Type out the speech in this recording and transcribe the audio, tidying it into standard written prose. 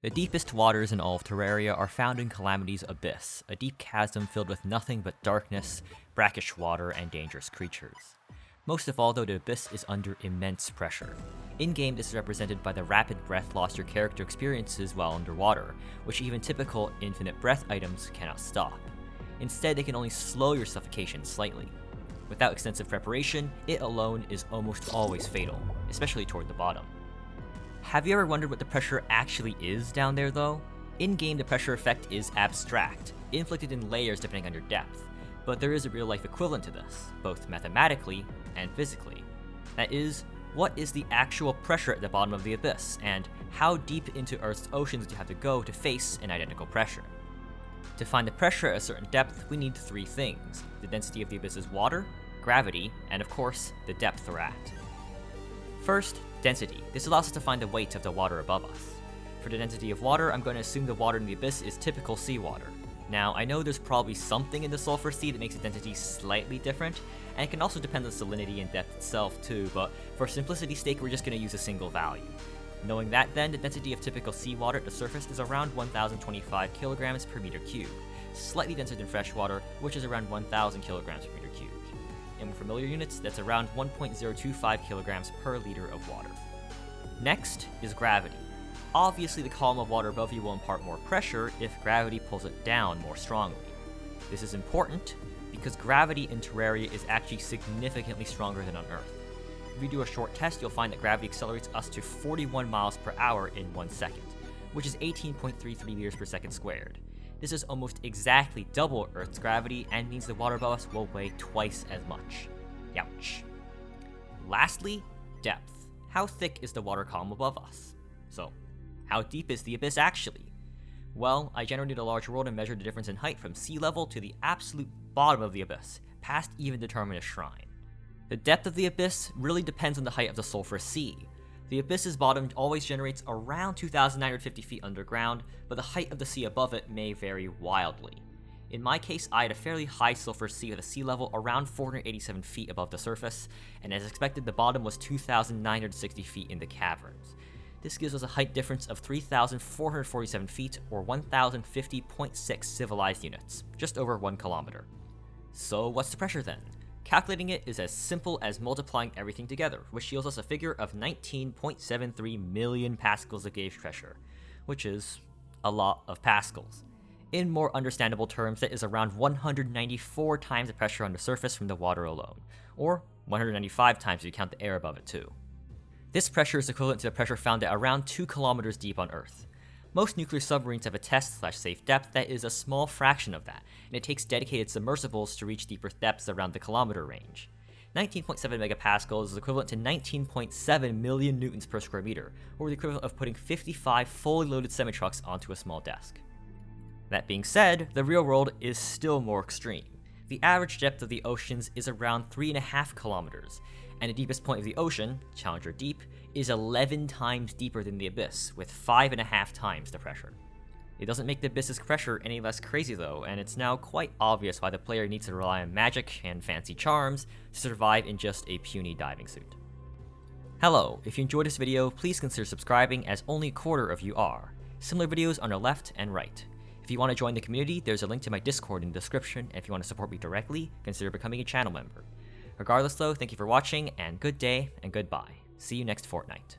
The deepest waters in all of Terraria are found in Calamity's Abyss, a deep chasm filled with nothing but darkness, brackish water, and dangerous creatures. Most of all though, the Abyss is under immense pressure. In-game this is represented by the rapid breath loss your character experiences while underwater, which even typical infinite breath items cannot stop. Instead, they can only slow your suffocation slightly. Without extensive preparation, it alone is almost always fatal, especially toward the bottom. Have you ever wondered what the pressure actually is down there though? In-game the pressure effect is abstract, inflicted in layers depending on your depth, but there is a real-life equivalent to this, both mathematically and physically. That is, what is the actual pressure at the bottom of the Abyss, and how deep into Earth's oceans do you have to go to face an identical pressure? To find the pressure at a certain depth, we need three things: the density of the Abyss's water, gravity, and of course, the depth we're at. First, density. This allows us to find the weight of the water above us. For the density of water, I'm going to assume the water in the Abyss is typical seawater. Now, I know there's probably something in the sulfur sea that makes the density slightly different, and it can also depend on salinity and depth itself too, but for simplicity's sake, we're just going to use a single value. Knowing that then, the density of typical seawater at the surface is around 1,025 kilograms per meter cubed, slightly denser than freshwater, which is around 1,000 kilograms per meter cubed. In familiar units, that's around 1.025 kilograms per liter of water. Next is gravity. Obviously, the column of water above you will impart more pressure if gravity pulls it down more strongly. This is important because gravity in Terraria is actually significantly stronger than on Earth. If you do a short test, you'll find that gravity accelerates us to 41 miles per hour in 1 second, which is 18.33 meters per second squared. This is almost exactly double Earth's gravity and means the water above us will weigh twice as much. Youch. Lastly, depth. How thick is the water column above us? So, how deep is the Abyss actually? Well, I generated a large world and measured the difference in height from sea level to the absolute bottom of the Abyss, past even determined a shrine. The depth of the Abyss really depends on the height of the sulfur sea. The Abyss's bottom always generates around 2,950 feet underground, but the height of the sea above it may vary wildly. In my case, I had a fairly high sulfur sea with a sea level around 487 feet above the surface, and as expected, the bottom was 2,960 feet in the caverns. This gives us a height difference of 3,447 feet, or 1,050.6 civilized units, just over 1 kilometer. So what's the pressure then? Calculating it is as simple as multiplying everything together, which yields us a figure of 19.73 million pascals of gauge pressure, which is a lot of pascals. In more understandable terms, that is around 194 times the pressure on the surface from the water alone, or 195 times if you count the air above it too. This pressure is equivalent to the pressure found at around 2 kilometers deep on Earth. Most nuclear submarines have a test/safe depth that is a small fraction of that, and it takes dedicated submersibles to reach deeper depths around the kilometer range. 19.7 megapascals is equivalent to 19.7 million newtons per square meter, or the equivalent of putting 55 fully loaded semi-trucks onto a small desk. That being said, the real world is still more extreme. The average depth of the oceans is around 3.5 kilometers, and the deepest point of the ocean, Challenger Deep, is 11 times deeper than the Abyss, with 5.5 times the pressure. It doesn't make the Abyss's pressure any less crazy though, and it's now quite obvious why the player needs to rely on magic and fancy charms to survive in just a puny diving suit. Hello, if you enjoyed this video, please consider subscribing as only a quarter of you are. Similar videos on the left and right. If you want to join the community, there's a link to my Discord in the description, and if you want to support me directly, consider becoming a channel member. Regardless though, thank you for watching, and good day, and goodbye. See you next fortnight.